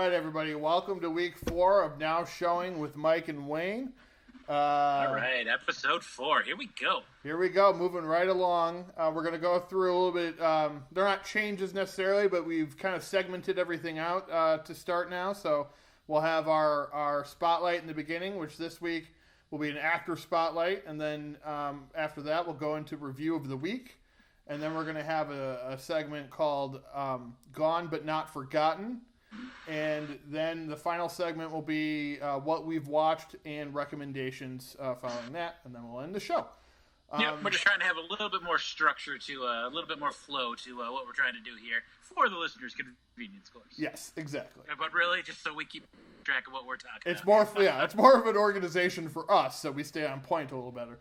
right, everybody. Welcome to week 4 of Now Showing with Mike and Wayne. All right, episode 4. Here we go. Here we go, moving right along. We're going to go through a little bit. They're not changes necessarily, but we've kind of segmented everything out to start now. So we'll have our spotlight in the beginning, which this week will be an actor spotlight. And then after that, we'll go into review of the week. And then we're going to have a segment called Gone But Not Forgotten. And then the final segment will be what we've watched and recommendations following that. And then we'll end the show. We're just trying to have a little bit more structure to a little bit more flow to what we're trying to do here for the listeners' convenience, of course. Yes, exactly. But really, just so we keep track of what we're talking it's about. It's more of an organization for us, so we stay on point a little better.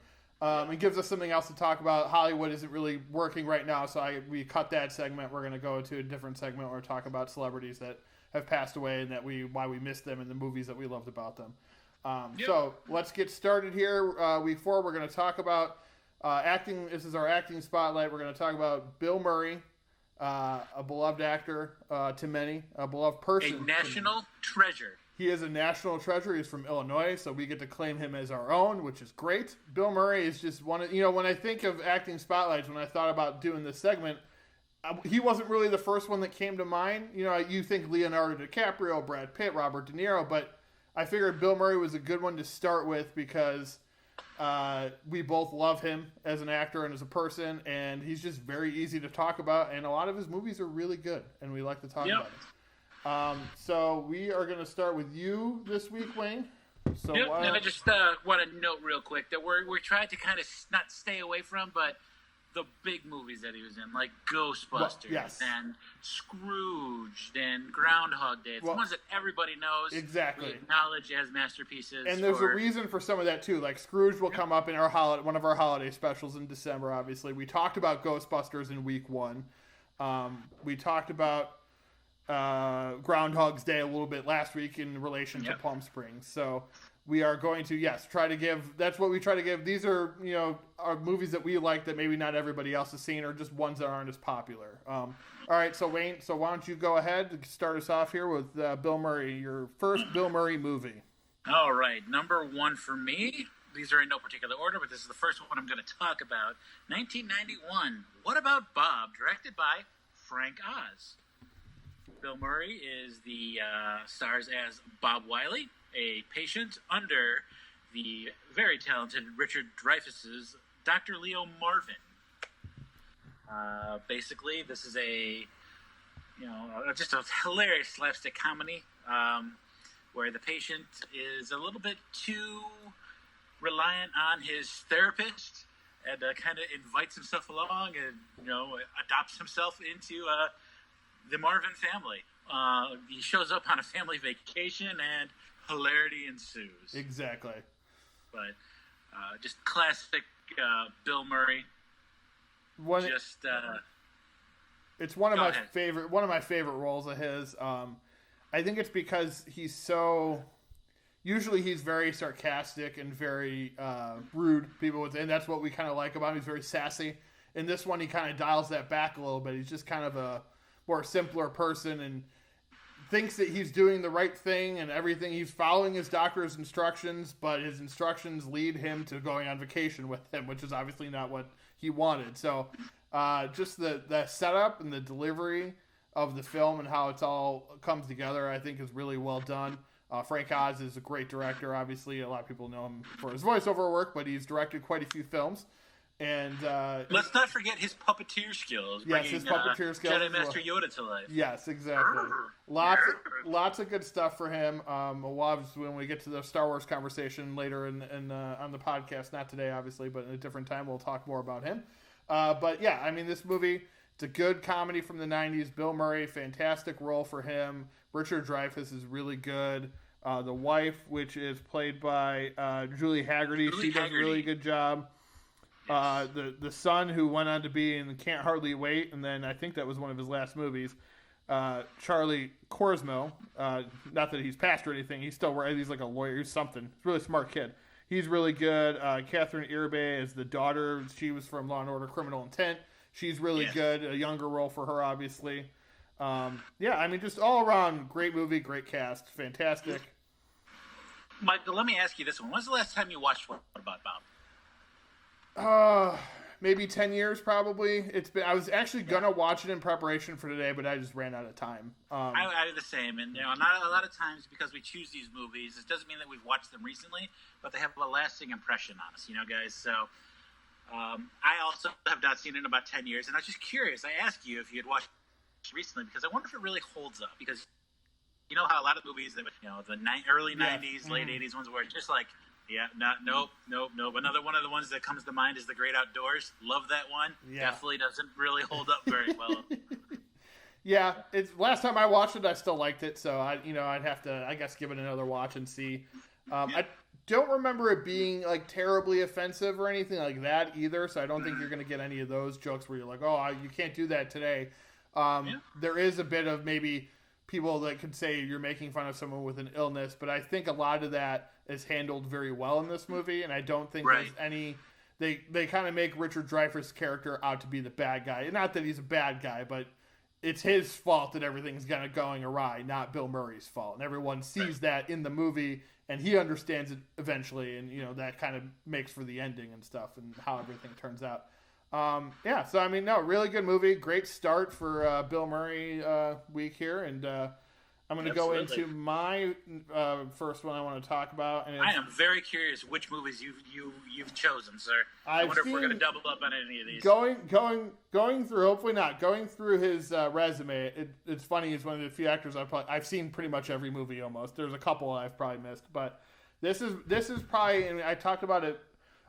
It gives us something else to talk about. Hollywood isn't really working right now, so we cut that segment. We're going to go to a different segment where we talk about celebrities that have passed away and why we missed them and the movies that we loved about them. So let's get started here. Week 4, we're going to talk about acting. This is our acting spotlight. We're going to talk about Bill Murray, a beloved actor to many, a beloved person. A national treasure. He is a national treasure. He's from Illinois, so we get to claim him as our own, which is great. Bill Murray is just one of, when I think of acting spotlights, when I thought about doing this segment, he wasn't really the first one that came to mind. You think Leonardo DiCaprio, Brad Pitt, Robert De Niro, but I figured Bill Murray was a good one to start with because we both love him as an actor and as a person, and he's just very easy to talk about, and a lot of his movies are really good, and we like to talk about it. So we are going to start with you this week, Wayne. So and I just want to note real quick that we're trying to kind of not stay away from, but the big movies that he was in, like Ghostbusters and Scrooge and Groundhog Day. It's the ones that everybody knows. Exactly. We acknowledge as masterpieces. And there's a reason for some of that, too. Like, Scrooge will come up in one of our holiday specials in December, obviously. We talked about Ghostbusters in week 1. We talked about Groundhog's Day a little bit last week in relation to Palm Springs. So we are going to, try to give, that's what we try to give. These are, are movies that we like that maybe not everybody else has seen, or just ones that aren't as popular. All right, so Wayne, why don't you go ahead and start us off here with Bill Murray, your first Bill Murray movie. All right, number 1 for me. These are in no particular order, but this is the first one I'm going to talk about. 1991, What About Bob, directed by Frank Oz. Bill Murray is the stars as Bob Wiley, a patient under the very talented Richard Dreyfuss's Dr. Leo Marvin. Basically, this is just a hilarious slapstick comedy where the patient is a little bit too reliant on his therapist and kind of invites himself along and adopts himself into the Marvin family. He shows up on a family vacation and hilarity ensues. Exactly. But just classic Bill Murray. It's one of my favorite roles of his. I think it's because usually he's very sarcastic and very rude. People would say, and that's what we kind of like about him. He's very sassy. In this one, he kind of dials that back a little bit. He's just kind of a more simpler person and thinks that he's doing the right thing and everything. He's following his doctor's instructions, but his instructions lead him to going on vacation with him, which is obviously not what he wanted. So just the setup and the delivery of the film and how it's all comes together, I think is really well done. Frank Oz is a great director. Obviously, a lot of people know him for his voiceover work, but he's directed quite a few films. And let's not forget his puppeteer skills. Yes, his puppeteer skills. Jedi Master Yoda to life. Yes, exactly. Lots of good stuff for him. When we get to the Star Wars conversation later on the podcast, not today, obviously, but at a different time, we'll talk more about him. But yeah, I mean, this movie, it's a good comedy from the 90s. Bill Murray, fantastic role for him. Richard Dreyfuss is really good. The wife, which is played by Julie Haggerty, she does a really good job. The son who went on to be in Can't Hardly Wait, and then I think that was one of his last movies, Charlie Korsmo. Not that he's passed or anything. He's like a lawyer. He's something. He's a really smart kid. He's really good. Catherine Irbe is the daughter. She was from Law & Order Criminal Intent. She's really good. A younger role for her, obviously. Yeah, I mean, just all around great movie, great cast, fantastic. Michael, let me ask you this one. When's the last time you watched What About Bob? Maybe 10 years, probably. It's been. I was actually gonna watch it in preparation for today, but I just ran out of time. I do the same, and not a lot of times because we choose these movies. It doesn't mean that we've watched them recently, but they have a lasting impression on us, guys. So I also have not seen it in about 10 years, and I was just curious. I asked you if you had watched it recently because I wonder if it really holds up. Because you know how a lot of movies that the early 90s, late 80s ones were just like. Yeah, nope. Another one of the ones that comes to mind is The Great Outdoors. Love that one. Yeah. Definitely doesn't really hold up very well. Yeah, it's last time I watched it, I still liked it, so I'd have to, I guess, give it another watch and see. I don't remember it being like terribly offensive or anything like that either, so I don't think you're going to get any of those jokes where you're like, oh, you can't do that today. There is a bit of maybe people that could say you're making fun of someone with an illness, but I think a lot of that is handled very well in this movie, and I don't think there's any. They kind of make Richard Dreyfuss' character out to be the bad guy. Not that he's a bad guy, but it's his fault that everything's kind of going awry, not Bill Murray's fault. And everyone sees that in the movie, and he understands it eventually, and that kind of makes for the ending and stuff and how everything turns out. So I mean, no, really good movie. Great start for Bill Murray week here, and I'm going to go into my first one I want to talk about. And I am very curious which movies you've chosen, sir. I wonder if we're going to double up on any of these. Going through, hopefully not. Going through his resume, it's funny. He's one of the few actors I've seen pretty much every movie almost. There's a couple I've probably missed, but this is probably. And I talked about it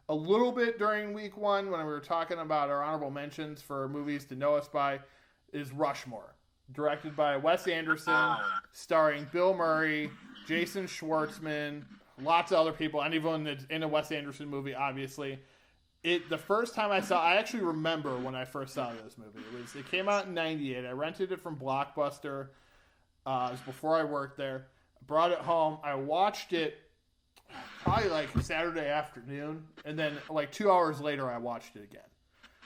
a little bit during week one when we were talking about our honorable mentions for movies to know us by. Is Rushmore. Directed by Wes Anderson, starring Bill Murray, Jason Schwartzman, lots of other people, anyone that's in a Wes Anderson movie, obviously. The first time I actually remember when I first saw this movie. It came out in 98. I rented it from Blockbuster. It was before I worked there. I brought it home. I watched it probably like Saturday afternoon, and then like 2 hours later I watched it again.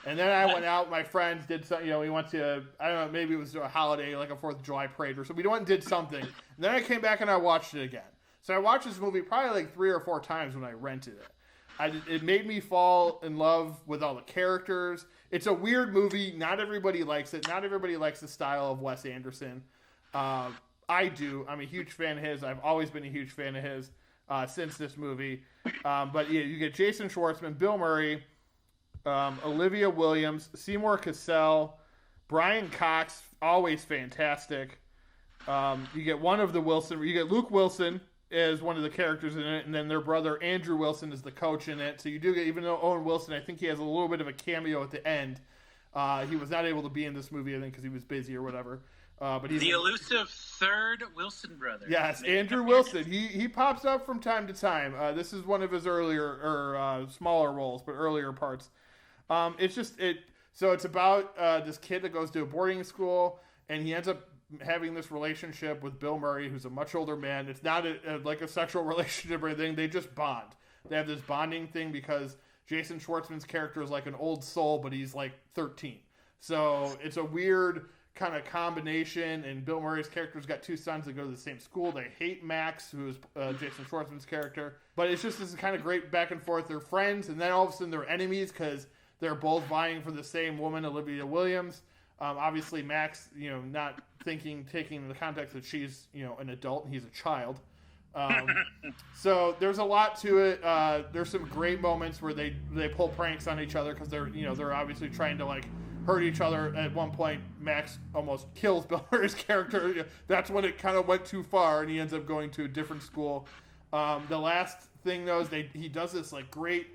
And then I went out, my friends did something, we went to, I don't know, maybe it was a holiday, like a 4th of July parade or something. We went and did something. And then I came back and I watched it again. So I watched this movie probably like 3 or 4 times when I rented it. It made me fall in love with all the characters. It's a weird movie. Not everybody likes it. Not everybody likes the style of Wes Anderson. I do. I'm a huge fan of his. I've always been a huge fan of his since this movie. But yeah, you get Jason Schwartzman, Bill Murray, Olivia Williams, Seymour Cassell, Brian Cox, always fantastic. You get one of the Wilson. You get Luke Wilson as one of the characters in it, and then their brother Andrew Wilson is the coach in it. So you do get, even though Owen Wilson, I think he has a little bit of a cameo at the end. He was not able to be in this movie, I think, because he was busy or whatever. But he's the elusive third Wilson brother. Yes, Andrew Wilson. He pops up from time to time. This is one of his earlier or smaller roles, but earlier parts. So it's about this kid that goes to a boarding school, and he ends up having this relationship with Bill Murray, who's a much older man. It's not like a sexual relationship or anything. They just bond. They have this bonding thing because Jason Schwartzman's character is like an old soul, but he's like 13. So it's a weird kind of combination, and Bill Murray's character's got 2 sons that go to the same school. They hate Max, who is Jason Schwartzman's character. But it's just this kind of great back and forth. They're friends, and then all of a sudden they're enemies because they're both vying for the same woman, Olivia Williams. Obviously, Max, not taking into the context that she's, an adult and he's a child. So there's a lot to it. There's some great moments where they pull pranks on each other because they're obviously trying to like hurt each other. At one point, Max almost kills Bill Murray's character. That's when it kind of went too far, and he ends up going to a different school. The last thing though is he does this like great.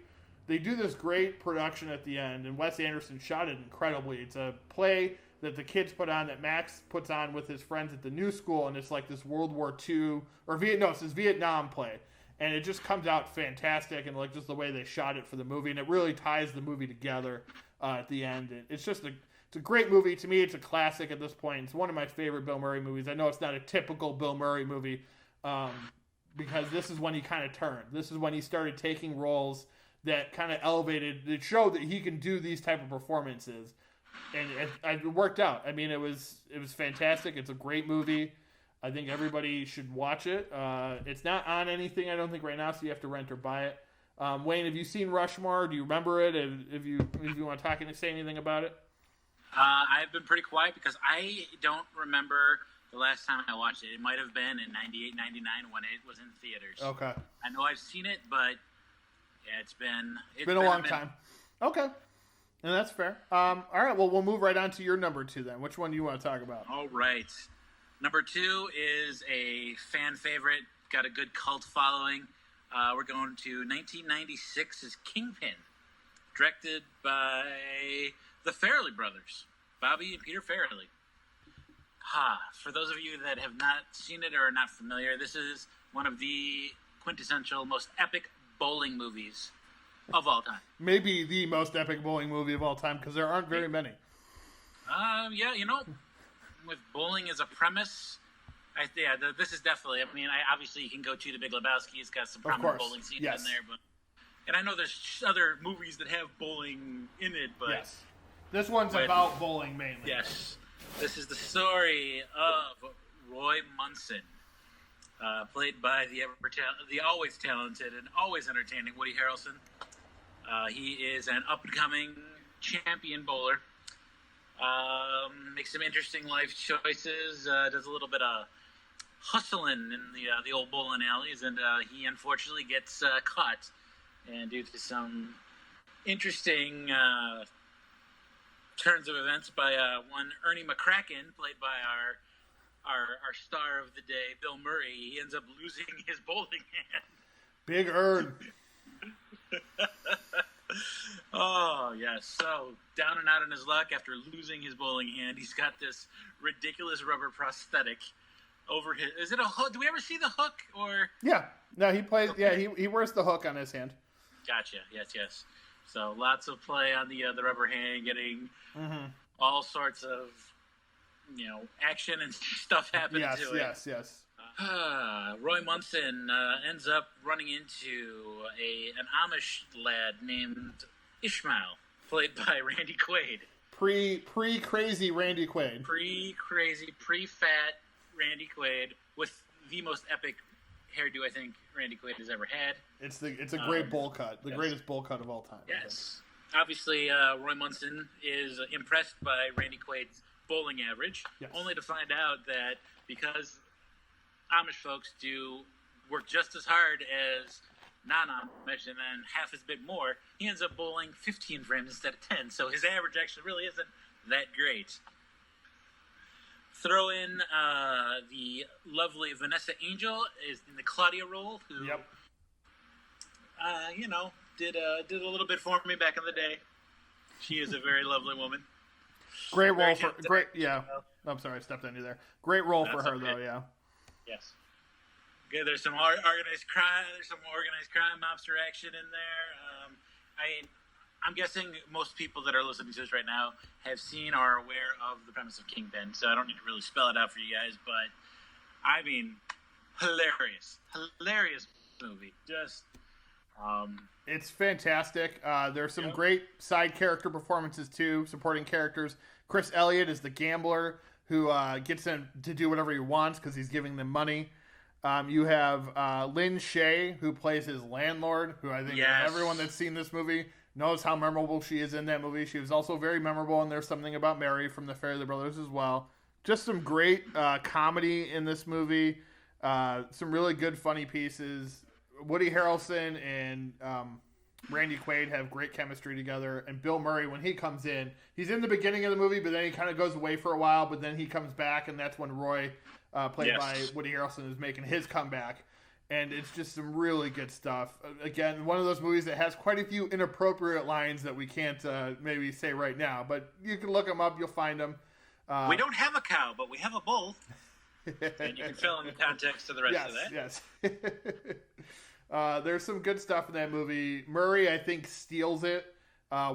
They do this great production at the end, and Wes Anderson shot it incredibly. It's a play that the kids put on that Max puts on with his friends at the new school, and it's like this World War II it's this Vietnam play, and it just comes out fantastic, and like just the way they shot it for the movie, and it really ties the movie together at the end. It's a great movie. To me, it's a classic at this point. It's one of my favorite Bill Murray movies. I know it's not a typical Bill Murray movie because this is when he kind of turned. This is when he started taking roles that kind of elevated. It showed that he can do these type of performances and it worked out. I mean, it was fantastic. It's a great movie. I think everybody should watch it. It's not on anything, I don't think, right now, so you have to rent or buy it. Wayne, have you seen Rushmore? Do you remember it? If you want to talk and say anything about it? I've been pretty quiet because I don't remember the last time I watched it. It might have been in 98, 99 when it was in theaters. Okay. I know I've seen it, but yeah, it's been a long time. Okay. And that's fair. All right, well, we'll move right on to your number 2 then. Which one do you want to talk about? All right. Number 2 is a fan favorite, got a good cult following. We're going to 1996's Kingpin, directed by the Farrelly brothers, Bobby and Peter Farrelly. For those of you that have not seen it or are not familiar, this is one of the quintessential, most epic bowling movies of all time. Maybe the most epic bowling movie of all time, because there aren't very many. Yeah, with bowling as a premise, this is definitely. I mean, obviously you can go to The Big Lebowski. It's got some prominent bowling scenes in there, and I know there's other movies that have bowling in it, but yes. This one's about bowling mainly. Yes. This is the story of Roy Munson, played by the always talented and always entertaining Woody Harrelson. He is an up-and-coming champion bowler. Makes some interesting life choices. Does a little bit of hustling in the old bowling alleys, and he unfortunately gets caught. And due to some interesting turns of events by one Ernie McCracken, played by our star of the day, Bill Murray, he ends up losing his bowling hand. Big Ern. Oh, yes. So, down and out in his luck after losing his bowling hand, he's got this ridiculous rubber prosthetic over his... Is it a hook? Do we ever see the hook? Or yeah. No, he plays... Okay. Yeah, he wears the hook on his hand. Gotcha. Yes. So, lots of play on the rubber hand, getting all sorts of, action and stuff happening to it. Yes. Roy Munson ends up running into an Amish lad named Ishmael, played by Randy Quaid. Pre-crazy Randy Quaid. Pre-crazy, pre-fat Randy Quaid with the most epic hairdo I think Randy Quaid has ever had. It's a great bowl cut, the greatest bowl cut of all time. Yes. Obviously, Roy Munson is impressed by Randy Quaid's bowling average, only to find out that because Amish folks do work just as hard as non-Amish and then half as bit more, he ends up bowling 15 frames instead of 10, so his average actually really isn't that great. Throw in the lovely Vanessa Angel is in the Claudia role, who, did a little bit for me back in the day. She is a very lovely woman. Great role for great. Yeah, I'm sorry, I stepped on you there. Great role for her, though. Yeah. Yes. Okay, there's some organized crime. There's some organized crime mobster action in there. I'm guessing most people that are listening to this right now have seen or are aware of the premise of Kingpin, so I don't need to really spell it out for you guys, but I mean, hilarious movie. Just, it's fantastic. There's some great side character performances too, supporting characters. Chris Elliott is the gambler who gets him to do whatever he wants because he's giving them money. You have Lynn Shay, who plays his landlord, who I think everyone that's seen this movie knows how memorable she is in that movie. She was also very memorable, and there's something about Mary from the Farrelly Brothers as well. Just some great comedy in this movie. Some really good funny pieces. Woody Harrelson and Randy Quaid have great chemistry together. And Bill Murray, when he comes in, he's in the beginning of the movie, but then he kind of goes away for a while, but then he comes back, and that's when Roy, played by Woody Harrelson, is making his comeback. And it's just some really good stuff. Again, one of those movies that has quite a few inappropriate lines that we can't maybe say right now, but you can look them up, you'll find them. We don't have a cow, but we have a bull. And you can fill in the context to the rest of that. Yes. There's some good stuff in that movie. Murray, I think, steals it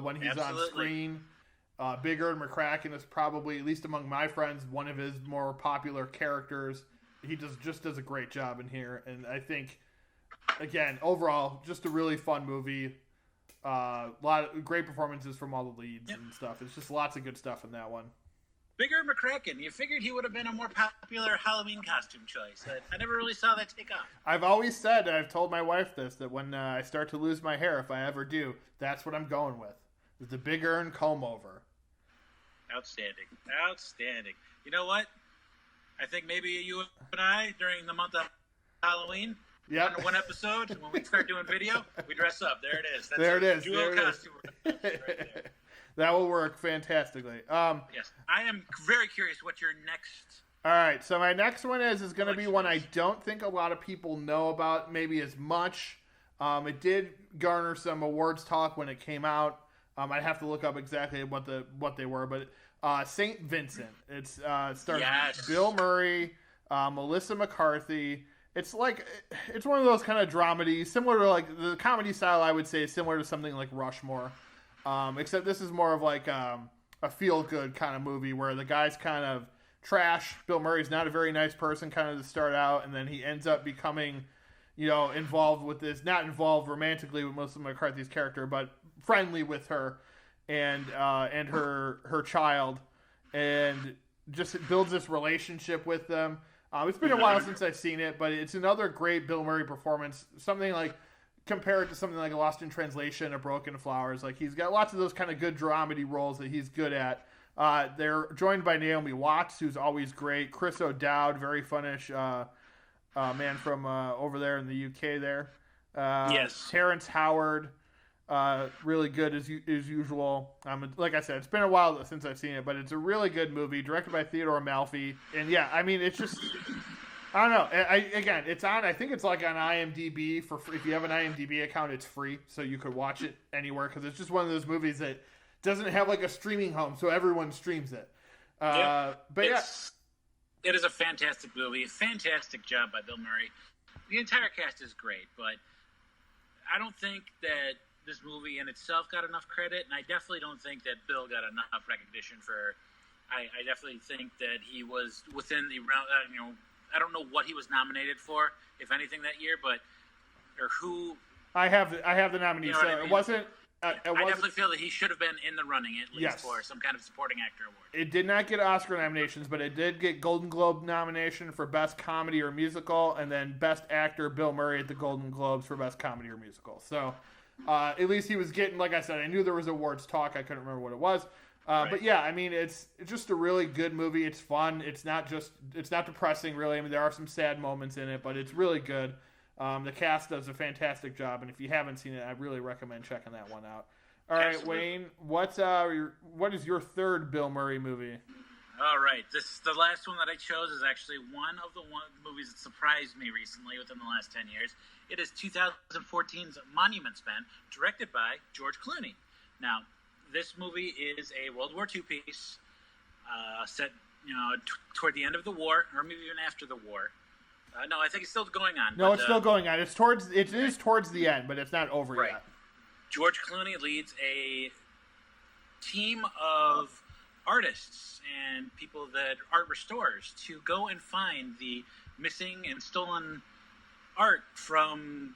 when he's on screen. Big Ern McCracken is probably, at least among my friends, one of his more popular characters. He just does a great job in here. And I think, again, overall, just a really fun movie. A lot of great performances from all the leads and stuff. It's just lots of good stuff in that one. Bigger McCracken. You figured he would have been a more popular Halloween costume choice. I never really saw that take off. I've always said, and I've told my wife this, that when I start to lose my hair, if I ever do, that's what I'm going with. Is the Big Earn comb over. Outstanding. You know what? I think maybe you and I, during the month of Halloween, yep. on one episode, when we start doing video, we dress up. There it is. That's there it is. Dual costume. Right there. That will work fantastically. Yes. I am very curious what your next... All right, so my next one is going to be one I don't think a lot of people know about maybe as much. It did garner some awards talk when it came out. I'd have to look up exactly what they were, but St. Vincent. It stars Bill Murray, Melissa McCarthy. It's one of those kind of dramedies, similar to like the comedy style. I would say is similar to something like Rushmore, except this is more of like a feel good kind of movie where the guy's kind of trash. Bill Murray's not a very nice person, kind of to start out, and then he ends up becoming, involved with this. Not involved romantically with Melissa McCarthy's character, but friendly with her and her child, and just builds this relationship with them. It's been a while since I've seen it, but it's another great Bill Murray performance. Something like compared to something like Lost in Translation or Broken Flowers. Like he's got lots of those kind of good dramedy roles that he's good at. They're joined by Naomi Watts, who's always great. Chris O'Dowd, very funnish man from over there in the UK there. Yes. Terrence Howard. Really good as usual. Like I said, it's been a while since I've seen it, but it's a really good movie, directed by Theodore Malfi. And yeah, I mean, it's just, I don't know. Again, it's on. I think it's like on IMDb for free. If you have an IMDb account, it's free, so you could watch it anywhere because it's just one of those movies that doesn't have like a streaming home, so everyone streams it. But it is a fantastic movie. Fantastic job by Bill Murray. The entire cast is great, but I don't think that this movie in itself got enough credit, and I definitely don't think that Bill got enough recognition for. I definitely think that he was within the realm. I don't know what he was nominated for, if anything, that year, or who. I have the nominees. So it wasn't. I definitely feel that he should have been in the running at least for some kind of supporting actor award. It did not get Oscar nominations, but it did get Golden Globe nomination for Best Comedy or Musical, and then Best Actor Bill Murray at the Golden Globes for Best Comedy or Musical. So at least he was getting, like I said, I knew there was awards talk. I couldn't remember what it was. Right. But yeah, I mean, it's just a really good movie. It's fun. It's not depressing, really. I mean, there are some sad moments in it, but it's really good. The cast does a fantastic job, and if you haven't seen it, I really recommend checking that one out. All right, Absolutely. Wayne, what is your third Bill Murray movie? All right, the last one that I chose is actually one of the movies that surprised me recently within the last 10 years. It is 2014's Monuments Men, directed by George Clooney. Now, this movie is a World War II piece set, toward the end of the war, or maybe even after the war. No, I think it's still going on. No, it's still going on. It is towards the end, but it's not over yet. George Clooney leads a team of artists and people that art restorers to go and find the missing and stolen art from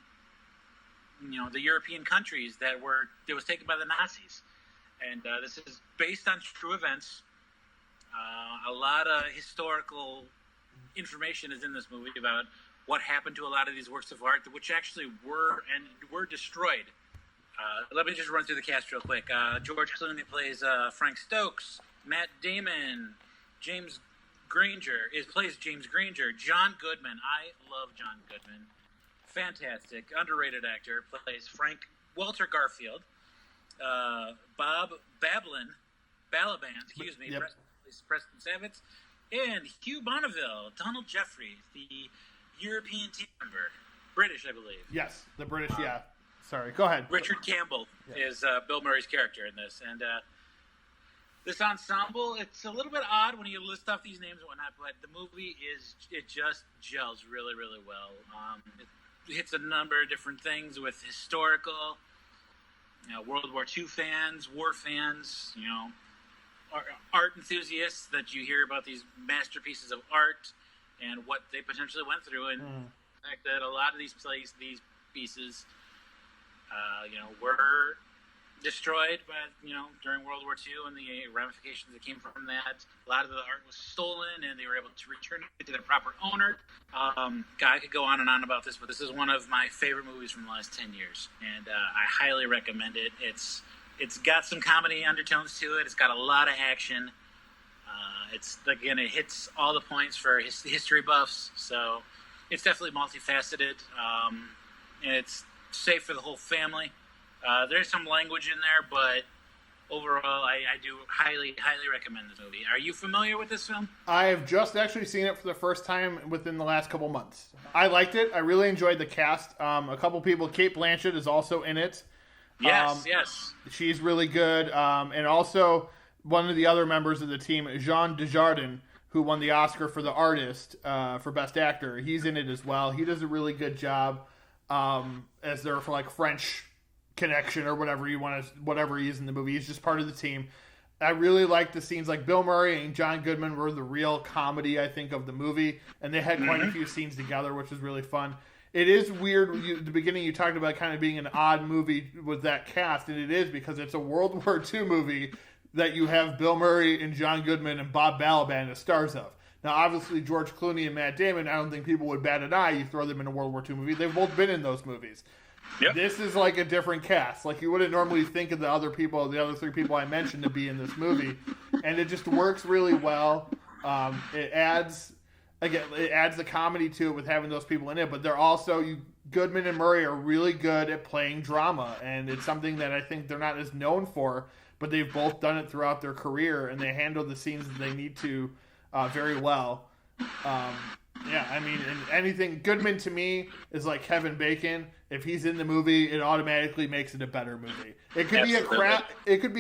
the European countries that was taken by the Nazis. And this is based on true events. A lot of historical information is in this movie about what happened to a lot of these works of art, which actually were destroyed. Let me just run through the cast real quick. George Clooney plays Frank Stokes. Matt Damon, plays James Granger. John Goodman, I love John Goodman. Fantastic, underrated actor, plays Walter Garfield. Bob Balaban, Yep. plays Preston Savitz. And Hugh Bonneville, Donald Jeffries, the European team member. British, I believe. Yes, the British, yeah. Sorry, go ahead. Richard Campbell is Bill Murray's character in this. And this ensemble, it's a little bit odd when you list off these names and whatnot, but the movie just gels really, really well. It hits a number of different things with historical, World War II fans, war fans, art enthusiasts that you hear about these masterpieces of art and what they potentially went through, and the fact that a lot of these pieces, were destroyed by, during World War II and the ramifications that came from that. A lot of the art was stolen, and they were able to return it to their proper owner. I could go on and on about this, but this is one of my favorite movies from the last 10 years, and I highly recommend it. It's got some comedy undertones to it. It's got a lot of action. It hits all the points for history buffs, so it's definitely multifaceted, and it's safe for the whole family. There's some language in there, but overall, I do highly, highly recommend this movie. Are you familiar with this film? I have just actually seen it for the first time within the last couple months. I liked it. I really enjoyed the cast. A couple people, Cate Blanchett is also in it. Yes. She's really good. And also, one of the other members of the team, Jean Dujardin, who won the Oscar for The Artist for Best Actor. He's in it as well. He does a really good job as their French connection or whatever he is in the movie. He's just part of the team. I really like the scenes. Like Bill Murray and John Goodman were the real comedy, I think, of the movie, and they had quite a few scenes together, which was really fun. It is weird. At the beginning, you talked about kind of being an odd movie with that cast, and it is because it's a World War II movie that you have Bill Murray and John Goodman and Bob Balaban as stars of. Now, obviously, George Clooney and Matt Damon, I don't think people would bat an eye. You throw them in a World War II movie. They've both been in those movies. Yep. This is like a different cast. Like, you wouldn't normally think of the other three people I mentioned to be in this movie. And it just works really well. It adds the comedy to it with having those people in it. But they're also, Goodman and Murray are really good at playing drama. And it's something that I think they're not as known for. But they've both done it throughout their career. And they handle the scenes that they need to very well. And anything, Goodman to me is like Kevin Bacon. If he's in the movie, it automatically makes it a better movie. It could be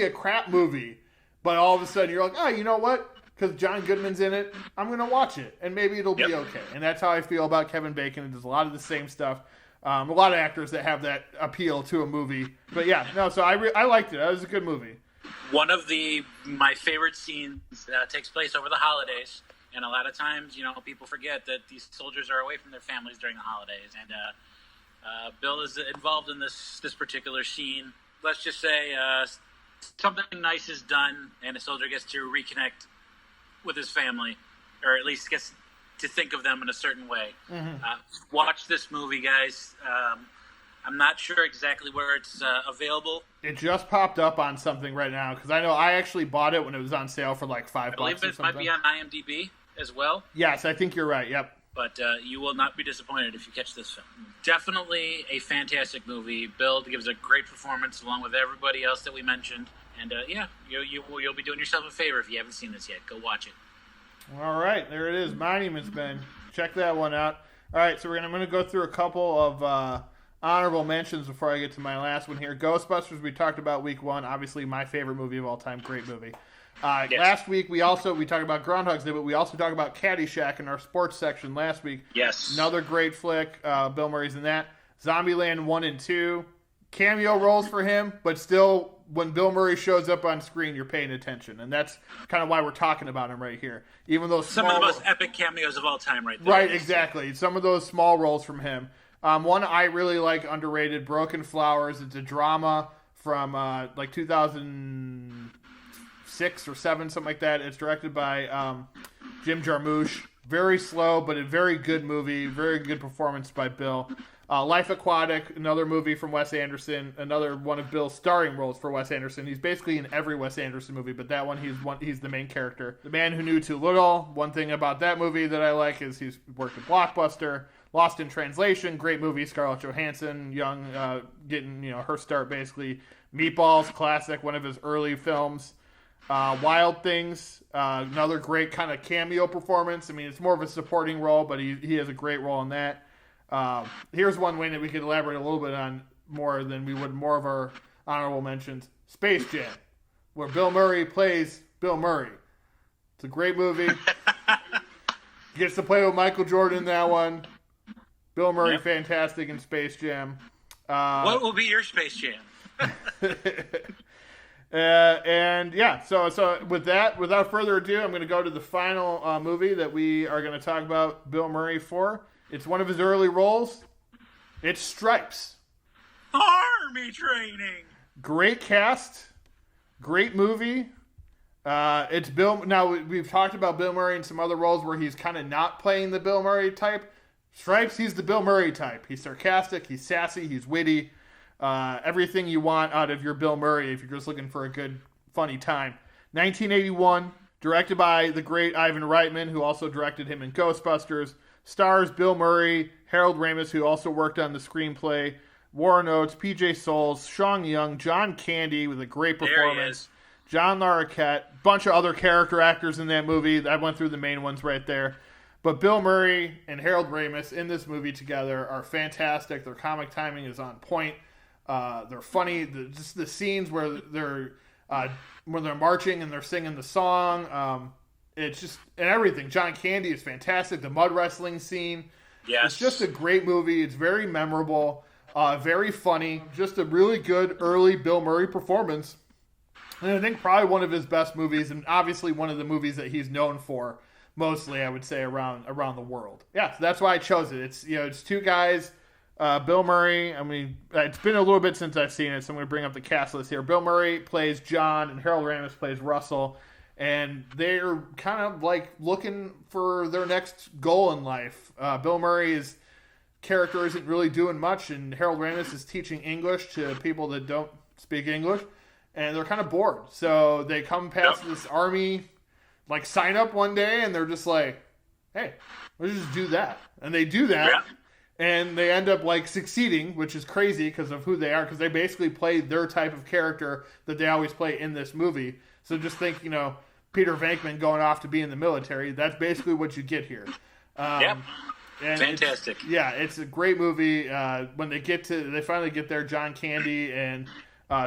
a crap movie, but all of a sudden you're like, oh, you know what? Because John Goodman's in it, I'm going to watch it, and maybe it'll be okay. And that's how I feel about Kevin Bacon. It does a lot of the same stuff. A lot of actors that have that appeal to a movie. But so I liked it. It was a good movie. One of my favorite scenes takes place over the holidays. And a lot of times, people forget that these soldiers are away from their families during the holidays. And Bill is involved in this particular scene. Let's just say something nice is done, and a soldier gets to reconnect with his family, or at least gets to think of them in a certain way. Mm-hmm. Watch this movie, guys. I'm not sure exactly where it's available. It just popped up on something right now, because I know I actually bought it when it was on sale for like $5 or something. I believe it might be on IMDb as well. Yes, I think you're right, yep. But you will not be disappointed if you catch this film. Definitely a fantastic movie. Bill gives a great performance along with everybody else that we mentioned. And you'll be doing yourself a favor if you haven't seen this yet. Go watch it. All right, there it is. Monuments Men. Check that one out. All right, so I'm going to go through a couple of honorable mentions before I get to my last one here. Ghostbusters, we talked about week 1. Obviously, my favorite movie of all time. Great movie. Yes. Last week, we talked about Groundhog's Day, but we also talked about Caddyshack in our sports section last week. Yes. Another great flick. Bill Murray's in that. Zombieland 1 and 2. Cameo roles for him, but still, when Bill Murray shows up on screen, you're paying attention. And that's kind of why we're talking about him right here. Even though some of the most epic cameos of all time right there. Right, exactly. Some of those small roles from him. One I really like, underrated, Broken Flowers. It's a drama from 2006 or 7, something like that. It's directed by Jim Jarmusch. Very slow, but a very good movie. Very good performance by Bill. Life Aquatic, another movie from Wes Anderson. Another one of Bill's starring roles for Wes Anderson. He's basically in every Wes Anderson movie, but that one he's the main character. The Man Who Knew Too Little. One thing about that movie that I like is he's worked at Blockbuster. Lost in Translation, great movie. Scarlett Johansson, young, getting her start basically. Meatballs, classic, one of his early films. Wild Things, another great kind of cameo performance. I mean, it's more of a supporting role, but he has a great role in that. Here's one way that we could elaborate a little bit on more than we would more of our honorable mentions. Space Jam, where Bill Murray plays Bill Murray. It's a great movie. He gets to play with Michael Jordan in that one. Bill Murray, yep. Fantastic in Space Jam. What will be your Space Jam? So with that, without further ado, I'm going to go to the final movie that we are going to talk about Bill Murray for. It's one of his early roles. It's Stripes. Army training. Great cast, great movie. It's Bill. Now we've talked about Bill Murray in some other roles where he's kind of not playing the Bill Murray type. Stripes, he's the Bill Murray type. He's sarcastic, he's sassy, he's witty. Everything you want out of your Bill Murray if you're just looking for a good, funny time. 1981, directed by the great Ivan Reitman, who also directed him in Ghostbusters. Stars Bill Murray, Harold Ramis, who also worked on the screenplay, Warren Oates, PJ Souls, Sean Young, John Candy with a great performance, John Larroquette, bunch of other character actors in that movie. I went through the main ones right there. But Bill Murray and Harold Ramis in this movie together are fantastic. Their comic timing is on point. They're funny. Just the scenes where they're marching and they're singing the song. It's just, and everything. John Candy is fantastic. The mud wrestling scene. Yes. It's just a great movie. It's very memorable, very funny. Just a really good early Bill Murray performance. And I think probably one of his best movies, and obviously one of the movies that he's known for mostly, I would say, around the world. Yeah, so that's why I chose it. It's two guys, Bill Murray. I mean, it's been a little bit since I've seen it, so I'm going to bring up the cast list here. Bill Murray plays John, and Harold Ramis plays Russell. And they're kind of like looking for their next goal in life. Bill Murray's character isn't really doing much, and Harold Ramis is teaching English to people that don't speak English, and they're kind of bored. So they come past this army, like, sign up one day, and they're just like, hey, let's just do that. And they do that, and they end up, like, succeeding, which is crazy because of who they are, because they basically play their type of character that they always play in this movie. So just think, Peter Venkman going off to be in the military. That's basically what you get here. And fantastic. It's a great movie. When they finally get there, John Candy and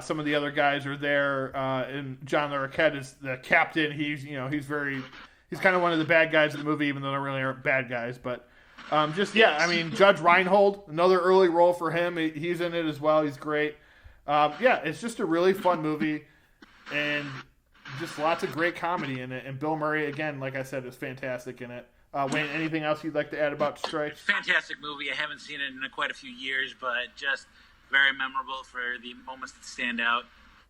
some of the other guys are there. And John Larroquette is the captain. He's kind of one of the bad guys in the movie, even though they really aren't bad guys. But Judge Reinhold, another early role for him. He's in it as well. He's great. It's just a really fun movie, and just lots of great comedy in it. And Bill Murray, again, like I said, is fantastic in it. Wayne, anything else you'd like to add about Stripes? Fantastic movie. I haven't seen it in quite a few years, but just very memorable for the moments that stand out.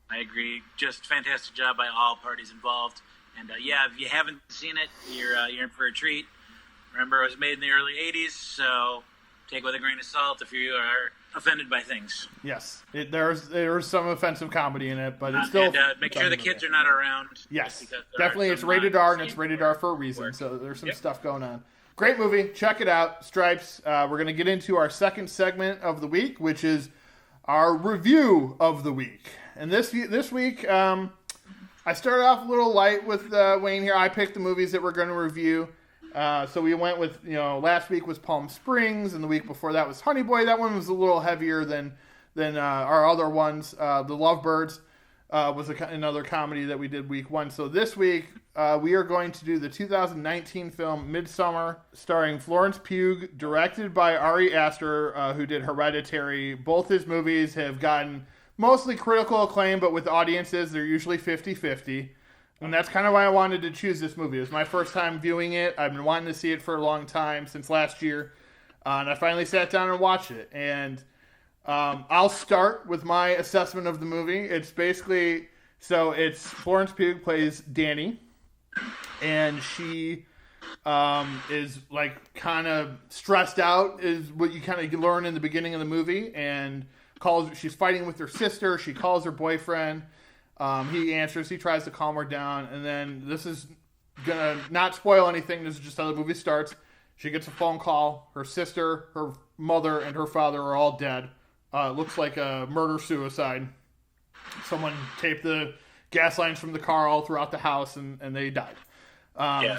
I agree. Just fantastic job by all parties involved. And if you haven't seen it, you're in for a treat. Remember, it was made in the early 80s, so take it with a grain of salt if you are offended by things. Yes, there's some offensive comedy in it, but it's still... And make sure the kids are not around. Yes, definitely. It's rated R, and it's rated R for a reason, so there's some stuff going on. Great movie. Check it out. Stripes. We're going to get into our second segment of the week, which is our review of the week. And this week, I started off a little light with Wayne here. I picked the movies that we're going to review. So we went with, last week was Palm Springs, and the week before that was Honey Boy. That one was a little heavier than our other ones. The Lovebirds was another comedy that we did week one. So this week, we are going to do the 2019 film Midsommar, starring Florence Pugh, directed by Ari Aster, who did Hereditary. Both his movies have gotten mostly critical acclaim, but with audiences, they're usually 50-50. And that's kind of why I wanted to choose this movie. It was my first time viewing it. I've been wanting to see it for a long time, since last year. And I finally sat down and watched it. And I'll start with my assessment of the movie. It's basically... So it's Florence Pugh plays Dani. And she is like kind of stressed out, is what you kind of learn in the beginning of the movie. And she's fighting with her sister. She calls her boyfriend. He answers. He tries to calm her down. And then this is going to not spoil anything. This is just how the movie starts. She gets a phone call. Her sister, her mother, and her father are all dead. Looks like a murder-suicide. Someone taped the gas lines from the car all throughout the house, and they died.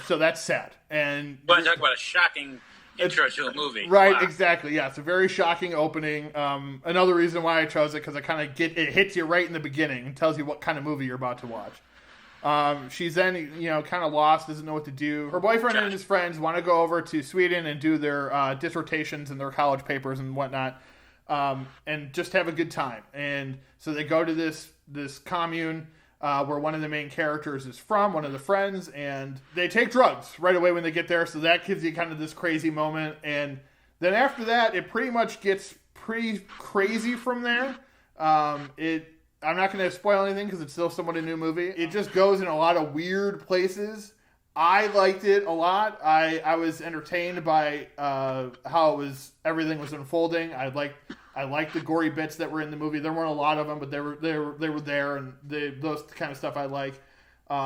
So that's sad. And but talk about a shocking intro to a movie. Right, wow. Exactly. Yeah, it's a very shocking opening. Another reason why I chose it, because it hits you right in the beginning and tells you what kind of movie you're about to watch. She's then, kind of lost, doesn't know what to do. Her boyfriend and his friends want to go over to Sweden and do their dissertations and their college papers and whatnot, and just have a good time. And so they go to this commune where one of the main characters is from, one of the friends, and they take drugs right away when they get there, so that gives you kind of this crazy moment. And then after that, it pretty much gets pretty crazy from there. I'm not going to spoil anything because it's still somewhat a new movie. It just goes in a lot of weird places. I liked it a lot. I was entertained by how everything was unfolding. I liked the gory bits that were in the movie. There weren't a lot of them, but they were there, and those kind of stuff I like.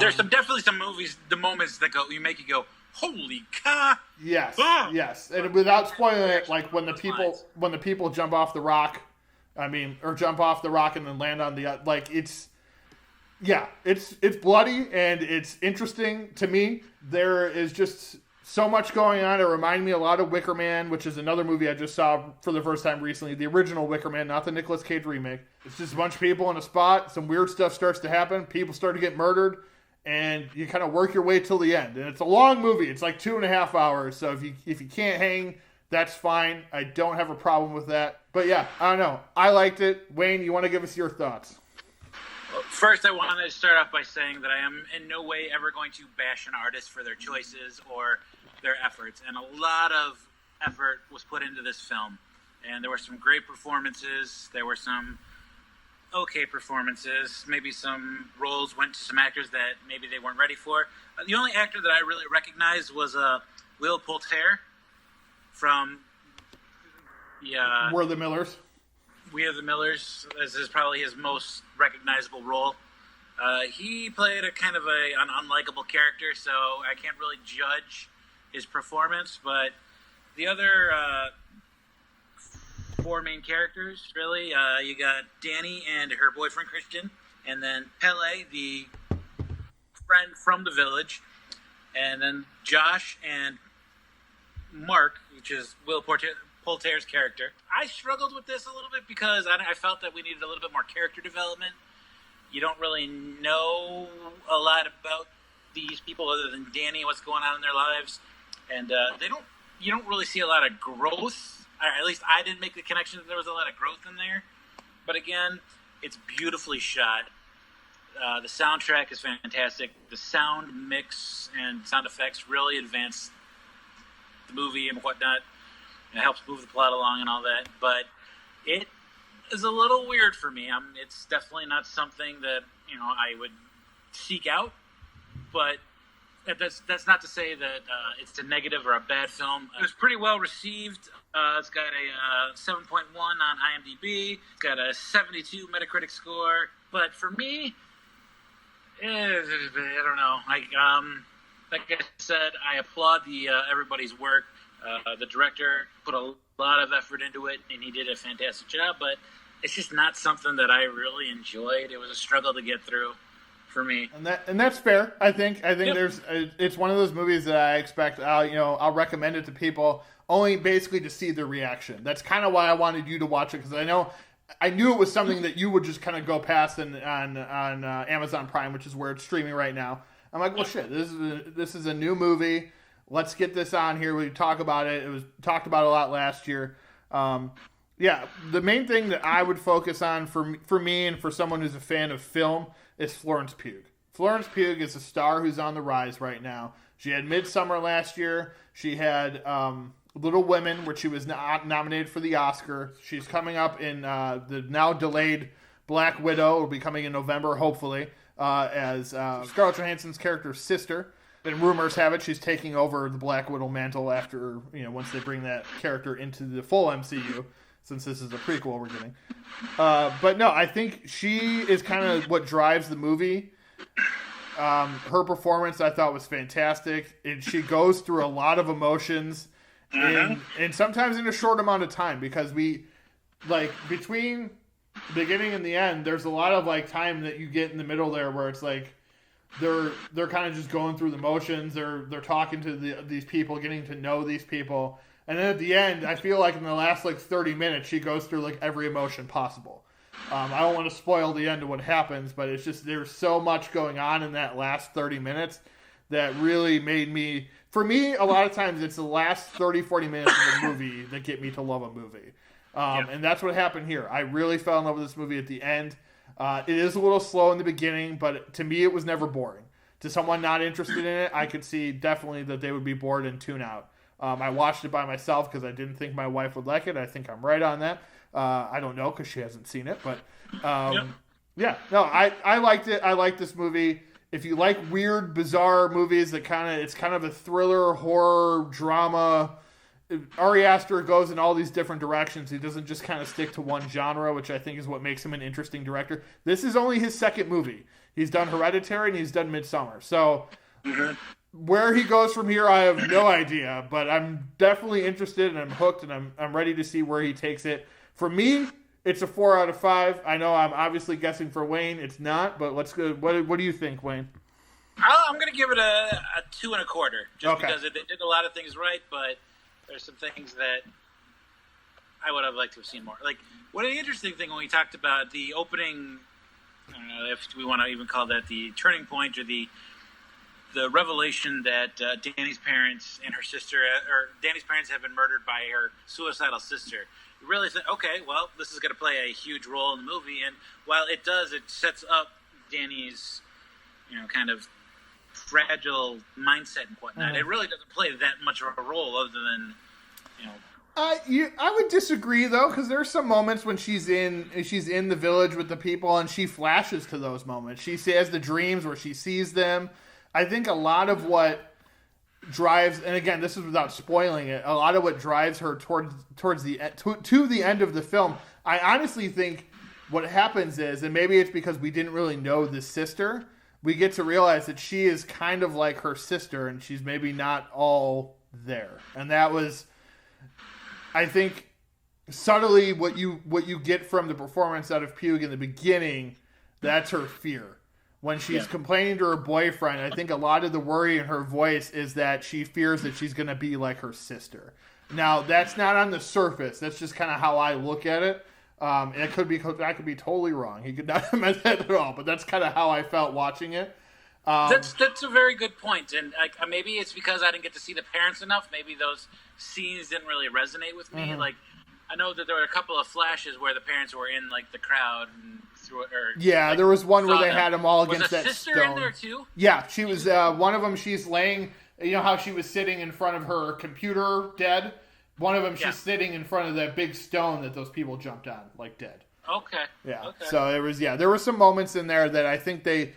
There's definitely some movies, the moments that make you go, holy cow! Yes, yes, and without spoiling it, like when the people jump off the rock, or jump off the rock and then land on the it's bloody and it's interesting to me. There is just so much going on. It reminded me a lot of Wicker Man, which is another movie I just saw for the first time recently. The original Wicker Man, not the Nicolas Cage remake. It's just a bunch of people in a spot. Some weird stuff starts to happen. People start to get murdered. And you kind of work your way till the end. And it's a long movie. It's like 2.5 hours. So if you can't hang, that's fine. I don't have a problem with that. But yeah, I don't know. I liked it. Wayne, you want to give us your thoughts? First, I want to start off by saying that I am in no way ever going to bash an artist for their choices or their efforts. And a lot of effort was put into this film. And there were some great performances. There were some okay performances. Maybe some roles went to some actors that maybe they weren't ready for. The only actor that I really recognized was Will Poulter from We're the Millers. We Are the Millers. This is probably his most recognizable role. He played a kind of an unlikable character, so I can't really judge his performance, but the other four main characters, really. You got Danny and her boyfriend Christian, and then Pele, the friend from the village, and then Josh and Mark, which is Will Poulter's character. I struggled with this a little bit because I felt that we needed a little bit more character development. You don't really know a lot about these people other than Danny and what's going on in their lives, and you don't really see a lot of growth. At least I didn't make the connection that there was a lot of growth in there. But again, it's beautifully shot. The soundtrack is fantastic. The sound mix and sound effects really advance the movie and whatnot. It helps move the plot along and all that. But it is a little weird for me. It's definitely not something that I would seek out. But that's not to say that it's a negative or a bad film. It was pretty well received. It's got a 7.1 on IMDb. It's got a 72 Metacritic score. But for me, I don't know. Like I said, I applaud everybody's work. The director put a lot of effort into it, and he did a fantastic job. But it's just not something that I really enjoyed. It was a struggle to get through for me. And that's fair. I think yep. It's one of those movies that I expect. I'll recommend it to people only basically to see their reaction. That's kind of why I wanted you to watch it, because I knew it was something that you would just kind of go past on Amazon Prime, which is where it's streaming right now. I'm like, well, shit, this is a new movie. Let's get this on here. We talk about it. It was talked about a lot last year. The main thing that I would focus on for me and for someone who's a fan of film is Florence Pugh. Florence Pugh is a star who's on the rise right now. She had Midsommar last year. She had Little Women, which she was nominated for the Oscar. She's coming up in the now delayed Black Widow. Will be coming in November, hopefully, as Scarlett Johansson's character Sister. And rumors have it she's taking over the Black Widow mantle after, once they bring that character into the full MCU, since this is a prequel we're getting. But no, I think she is kind of what drives the movie. Her performance I thought was fantastic. She goes through a lot of emotions. And sometimes in a short amount of time, because between the beginning and the end, there's a lot of time that you get in the middle there where it's they're kind of just going through the motions. They're talking to these people, getting to know these people, and then at the end, I feel like in the last 30 minutes, she goes through every emotion possible. I don't want to spoil the end of what happens, but it's just there's so much going on in that last 30 minutes that really made me. For me, a lot of times it's the last 30, 40 minutes of the movie that get me to love a movie. And that's what happened here. I really fell in love with this movie at the end. It is a little slow in the beginning, but to me it was never boring. To someone not interested in it, I could see definitely that they would be bored and tune out. I watched it by myself because I didn't think my wife would like it. I think I'm right on that. I don't know because she hasn't seen it, but Yeah, no, I liked it. I like this movie. If you like weird, bizarre movies that it's kind of a thriller, horror, drama. Ari Aster goes in all these different directions. He doesn't just kind of stick to one genre, which I think is what makes him an interesting director. This is only his second movie. He's done Hereditary and he's done Midsommar. So where he goes from here, I have no idea. But I'm definitely interested and I'm hooked and I'm ready to see where he takes it. For me, it's a 4 out of 5. I know I'm obviously guessing for Wayne. It's not, but let's go. What do you think, Wayne? I'm going to give it a 2 1/4, just Okay. because it did a lot of things right, but there's some things that I would have liked to have seen more. Like, what an interesting thing when we talked about the opening, I don't know if we want to even call that the turning point or the revelation that Danny's parents and her sister, or Danny's parents have been murdered by her suicidal sister. You really think, okay, well, this is going to play a huge role in the movie, and while it does, it sets up Danny's, kind of fragile mindset and whatnot. It really doesn't play that much of a role other than, I would disagree though, because there's some moments when she's in the village with the people and she flashes to those moments. She has the dreams where she sees them. I think a lot of what drives, and again, this is without spoiling it, a lot of what drives her towards the to the end of the film. I honestly think what happens is, and maybe it's because we didn't really know the sister, we get to realize that she is kind of like her sister, and she's maybe not all there. And that was, I think, subtly what you get from the performance out of Pugh in the beginning. That's her fear. When she's complaining to her boyfriend, I think a lot of the worry in her voice is that she fears that she's going to be like her sister. Now, that's not on the surface. That's just kind of how I look at it. And I could be totally wrong. He could not have meant that at all, but that's kind of how I felt watching it. That's a very good point. And maybe it's because I didn't get to see the parents enough. Maybe those scenes didn't really resonate with me. Like, I know that there were a couple of flashes where the parents were in like the crowd and there was one where they had them all against that sister stone. In there too? Yeah, she was one of them. She's laying. You know how she was sitting in front of her computer, dead. One of them, she's sitting in front of that big stone that those people jumped on, like dead. Okay. Yeah. Okay. So there were some moments in there that I think they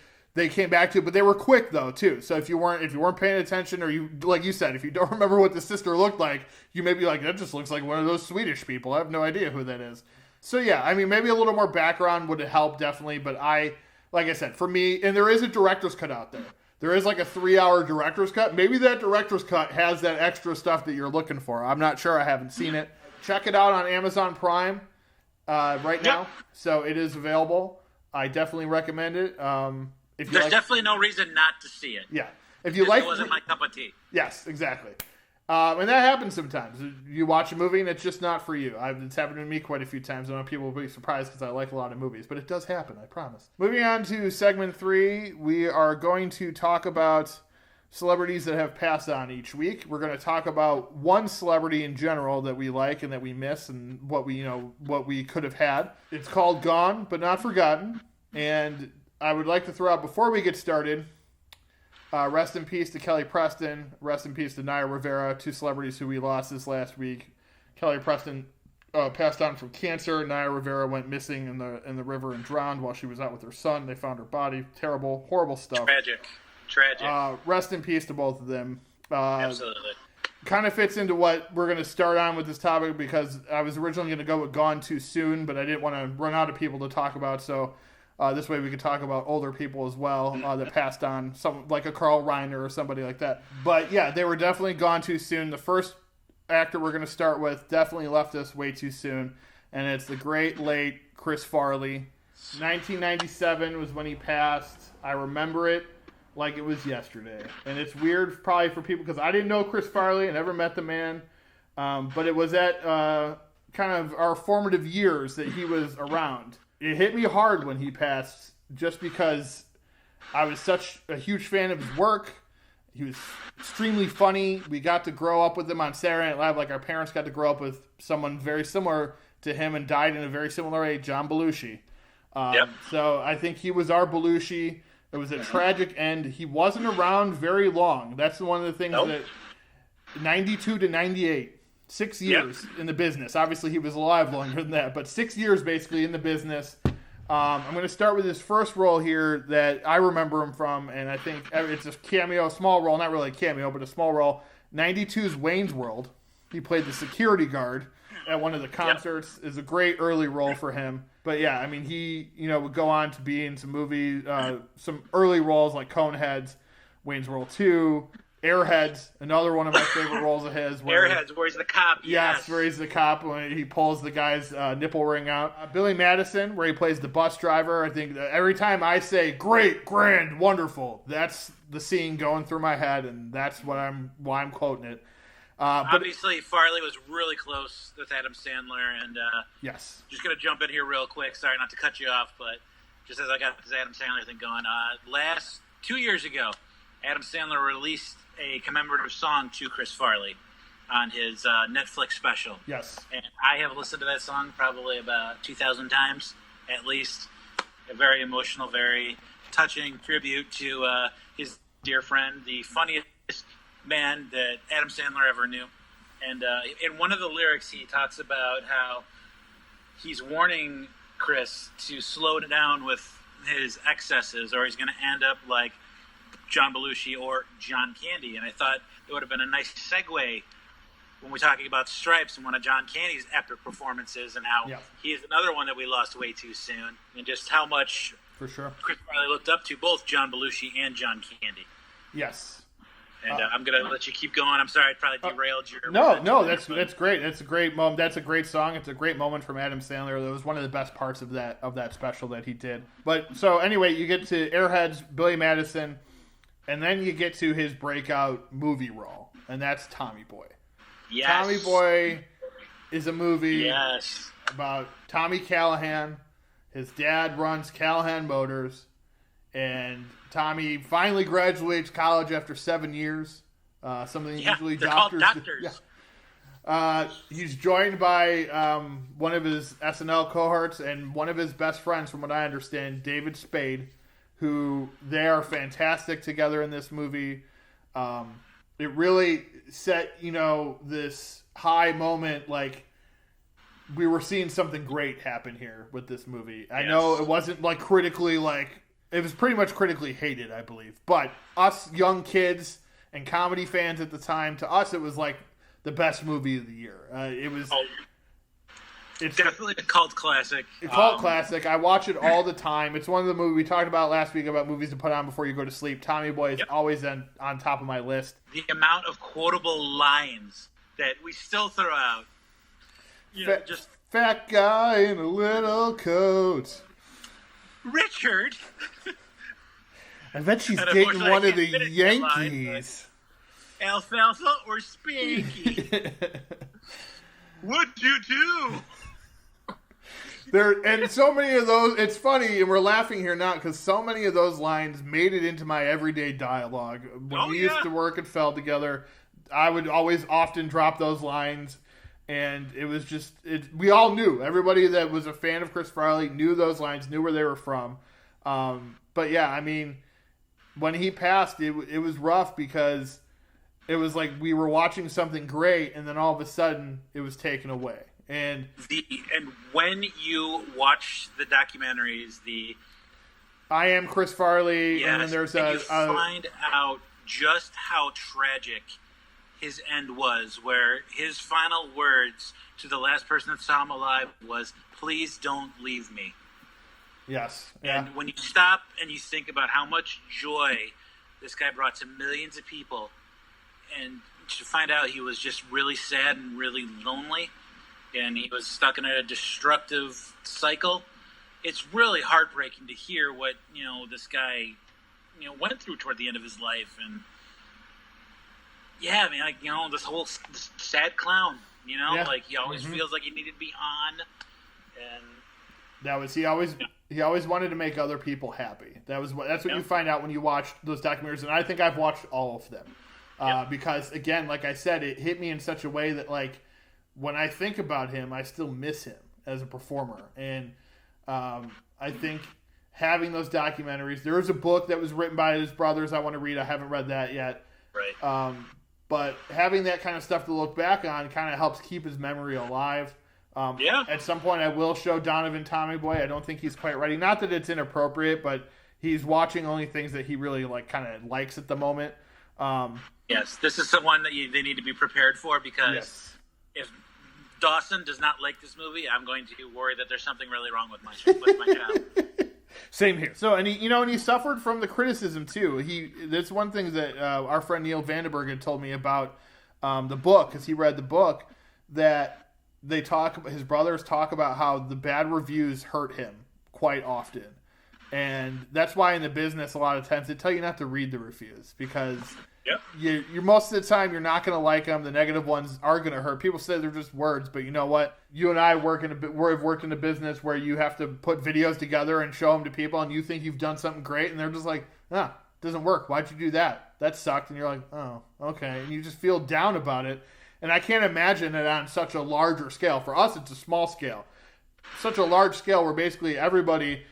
came back to, but they were quick though too. So if you weren't paying attention, or you, like you said, if you don't remember what the sister looked like, you may be like, that just looks like one of those Swedish people. I have no idea who that is. So yeah, I mean, maybe a little more background would have helped definitely, but like I said, for me, and there is a director's cut out there. There is like a 3-hour director's cut. Maybe that director's cut has that extra stuff that you're looking for. I'm not sure. I haven't seen it. Check it out on Amazon Prime right now. So it is available. I definitely recommend it. There's definitely no reason not to see it. Yeah. If you like, it wasn't my cup of tea. Yes, exactly. And that happens sometimes. You watch a movie and it's just not for you. It's happened to me quite a few times. I know people will be surprised because I like a lot of movies, but it does happen, I promise. Moving on to segment 3, we are going to talk about celebrities that have passed on each week. We're going to talk about one celebrity in general that we like and that we miss and what we could have had. It's called Gone But Not Forgotten. And I would like to throw out, before we get started, rest in peace to Kelly Preston. Rest in peace to Naya Rivera, 2 celebrities who we lost this last week. Kelly Preston passed on from cancer. Naya Rivera went missing in the river and drowned while she was out with her son. They found her body. Terrible, horrible stuff. Tragic. Rest in peace to both of them. Absolutely. Kind of fits into what we're going to start on with this topic, because I was originally going to go with Gone Too Soon, but I didn't want to run out of people to talk about, so this way we could talk about older people as well that passed on, some like a Carl Reiner or somebody like that. But yeah, they were definitely gone too soon. The first actor we're going to start with definitely left us way too soon, and it's the great late Chris Farley. 1997 was when he passed. I remember it like it was yesterday. And it's weird probably for people because I didn't know Chris Farley. I never met the man. But it was at kind of our formative years that he was around. It hit me hard when he passed just because I was such a huge fan of his work. He was extremely funny. We got to grow up with him on Saturday Night Live, like our parents got to grow up with someone very similar to him and died in a very similar age, John Belushi. So I think he was our Belushi. It was a tragic end. He wasn't around very long. That's one of the things that 92 to 98. 6 years in the business. Obviously, he was alive longer than that, but 6 years basically in the business. I'm going to start with his first role here that I remember him from, and I think it's a cameo, small role, not really a cameo, but a small role. 92's Wayne's World. He played the security guard at one of the concerts. Is a great early role for him. But yeah, I mean, he would go on to be in some movies, some early roles like Coneheads, Wayne's World 2, Airheads, another one of my favorite roles of his. Airheads, where he's the cop. Yes, where he's the cop when he pulls the guy's nipple ring out. Billy Madison, where he plays the bus driver. I think that every time I say "great, grand, wonderful," that's the scene going through my head, and that's why I'm quoting it. Obviously, Farley was really close with Adam Sandler, and yes, just gonna jump in here real quick. Sorry not to cut you off, but just as I got this Adam Sandler thing going, 2 years ago, Adam Sandler released a commemorative song to Chris Farley on his Netflix special. Yes. And I have listened to that song probably about 2,000 times, at least. A very emotional, very touching tribute to his dear friend, the funniest man that Adam Sandler ever knew. And in one of the lyrics, he talks about how he's warning Chris to slow down with his excesses, or he's going to end up like John Belushi or John Candy. And I thought it would have been a nice segue when we're talking about Stripes and one of John Candy's epic performances, and how he is another one that we lost way too soon, and just how much for sure Chris Farley looked up to both John Belushi and John Candy. Yes. And I'm going to let you keep going. I'm sorry I probably derailed your... No, that's great. That's a great moment. That's a great song. It's a great moment from Adam Sandler. That was one of the best parts of that special that he did. But so anyway, you get to Airheads, Billy Madison, and then you get to his breakout movie role, and that's Tommy Boy. Yes. Tommy Boy is a movie about Tommy Callahan. His dad runs Callahan Motors, and Tommy finally graduates college after 7 years. Something usually doctors. He's joined by one of his SNL cohorts and one of his best friends, from what I understand, David Spade, who they are fantastic together in this movie. It really set, this high moment, like we were seeing something great happen here with this movie. I know it wasn't it was pretty much critically hated, I believe. But us young kids and comedy fans at the time, to us, it was like the best movie of the year. It's definitely a cult classic. A cult classic. I watch it all the time. It's one of the movies we talked about last week about movies to put on before you go to sleep. Tommy Boy is always on top of my list. The amount of quotable lines that we still throw out. Just fat guy in a little coat. Richard. I bet she's dating one of the Yankees. Alfalfa or Spanky? What'd you do? And so many of those, it's funny, and we're laughing here now because so many of those lines made it into my everyday dialogue. When we used to work at Feld together, I would always often drop those lines, and it was just, we all knew. Everybody that was a fan of Chris Farley knew those lines, knew where they were from. But yeah, I mean, when he passed, it was rough because it was like we were watching something great, and then all of a sudden, it was taken away. And when you watch the documentaries, I Am Chris Farley, and then there's you find out just how tragic his end was, where his final words to the last person that saw him alive was, "Please don't leave me." Yes. And when you stop and you think about how much joy this guy brought to millions of people, and to find out he was just really sad and really lonely, and he was stuck in a destructive cycle, it's really heartbreaking to hear what, this guy, went through toward the end of his life. And this sad clown, like he always feels like he needed to be on. And that was, he always wanted to make other people happy. That's what you find out when you watch those documentaries. And I think I've watched all of them. Because again, like I said, it hit me in such a way that, like, when I think about him, I still miss him as a performer. And I think having those documentaries, there was a book that was written by his brothers I want to read. I haven't read that yet. Right. But having that kind of stuff to look back on kind of helps keep his memory alive. At some point, I will show Donovan Tommy Boy. I don't think he's quite ready. Not that it's inappropriate, but he's watching only things that he really kind of likes at the moment. Yes, this is the one that they need to be prepared for, because if Dawson does not like this movie, I'm going to worry that there's something really wrong with my child. Same here. So, and he suffered from the criticism too. That's one thing that our friend Neil Vandenberg had told me about the book, because he read the book, that his brothers talk about how the bad reviews hurt him quite often. And that's why in the business, a lot of times they tell you not to read the reviews, because you're most of the time you're not going to like them. The negative ones are going to hurt. People say they're just words, but you know what? You and I have worked in a business where you have to put videos together and show them to people, and you think you've done something great, and they're just like, it doesn't work. Why'd you do that? That sucked. And you're like, oh, okay. And you just feel down about it. And I can't imagine it on such a larger scale. For us, it's a small scale. Such a large scale where basically everybody,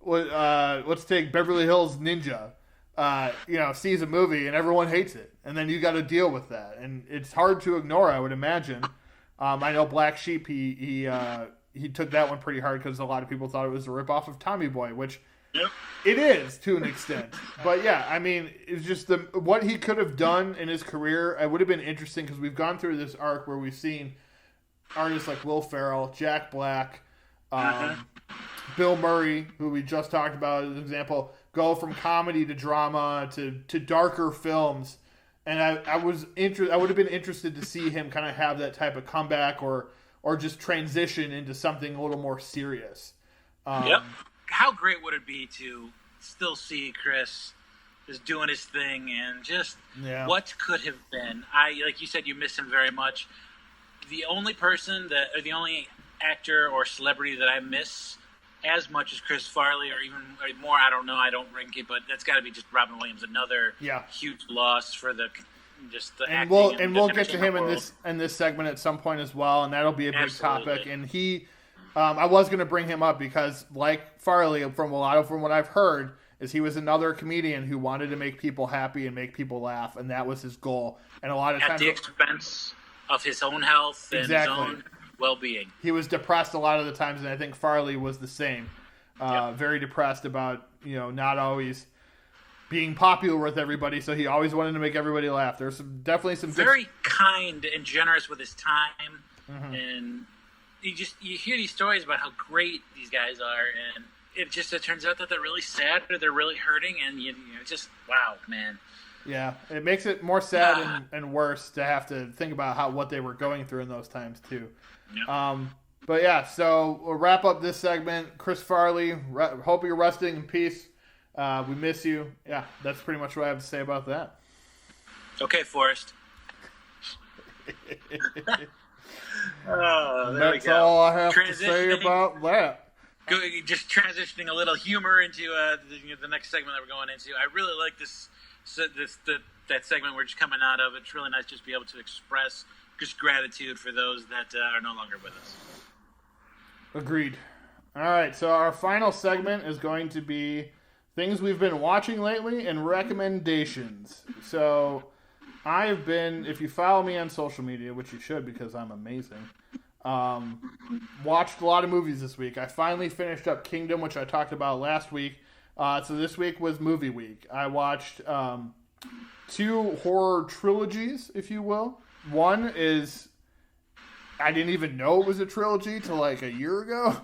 let's take Beverly Hills Ninja, sees a movie and everyone hates it. And then you got to deal with that. And it's hard to ignore, I would imagine. I know Black Sheep, he took that one pretty hard because a lot of people thought it was a ripoff of Tommy Boy, which it is to an extent. But yeah, I mean, it's just what he could have done in his career. It would have been interesting, because we've gone through this arc where we've seen artists like Will Ferrell, Jack Black, Bill Murray, who we just talked about as an example, go from comedy to drama to darker films. And I would have been interested to see him kind of have that type of comeback or just transition into something a little more serious. How great would it be to still see Chris just doing his thing and just what could have been? Like you said, you miss him very much. The only the only actor or celebrity that I miss as much as Chris Farley, or even more, I don't know, I don't rank it, but that's got to be just Robin Williams, another huge loss for the acting. We'll get to him in this segment at some point as well, and that'll be a big topic. And he, I was going to bring him up because, like Farley, from what I've heard, is he was another comedian who wanted to make people happy and make people laugh, and that was his goal. And a lot of times at the expense of his own health and his own well-being. He was depressed a lot of the times, and I think Farley was the same. Very depressed about, not always being popular with everybody, so he always wanted to make everybody laugh. There's definitely some very kind and generous with his time, and you hear these stories about how great these guys are, and it turns out that they're really sad or they're really hurting, and just wow, man. Yeah, it makes it more sad and worse to have to think about what they were going through in those times too. Yeah. But yeah, so we'll wrap up this segment. Chris Farley, hope you're resting in peace. We miss you. Yeah, that's pretty much what I have to say about that. Okay, Forrest. That's all I have to say about that. Just transitioning a little humor into the next segment that we're going into. I really like that segment we're just coming out of. It's really nice just to be able to express just gratitude for those that are no longer with us. Agreed. All right, so our final segment is going to be things we've been watching lately and recommendations. So I've been, if you follow me on social media, which you should because I'm amazing, watched a lot of movies this week. I finally finished up Kingdom, which I talked about last week. So this week was movie week. I watched 2 horror trilogies, if you will. One is, I didn't even know it was a trilogy till like a year ago,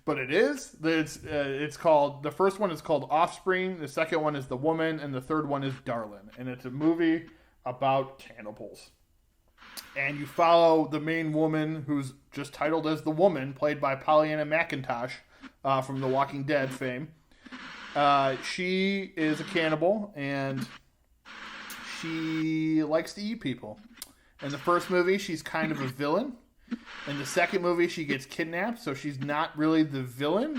but it is. It's called, the first one is called Offspring, the second one is The Woman, and the third one is Darlin'. And it's a movie about cannibals. And you follow the main woman, who's just titled as The Woman, played by Pollyanna McIntosh from The Walking Dead fame. She is a cannibal, and she likes to eat people. In the first movie, she's kind of a villain. In the second movie, she gets kidnapped, so she's not really the villain.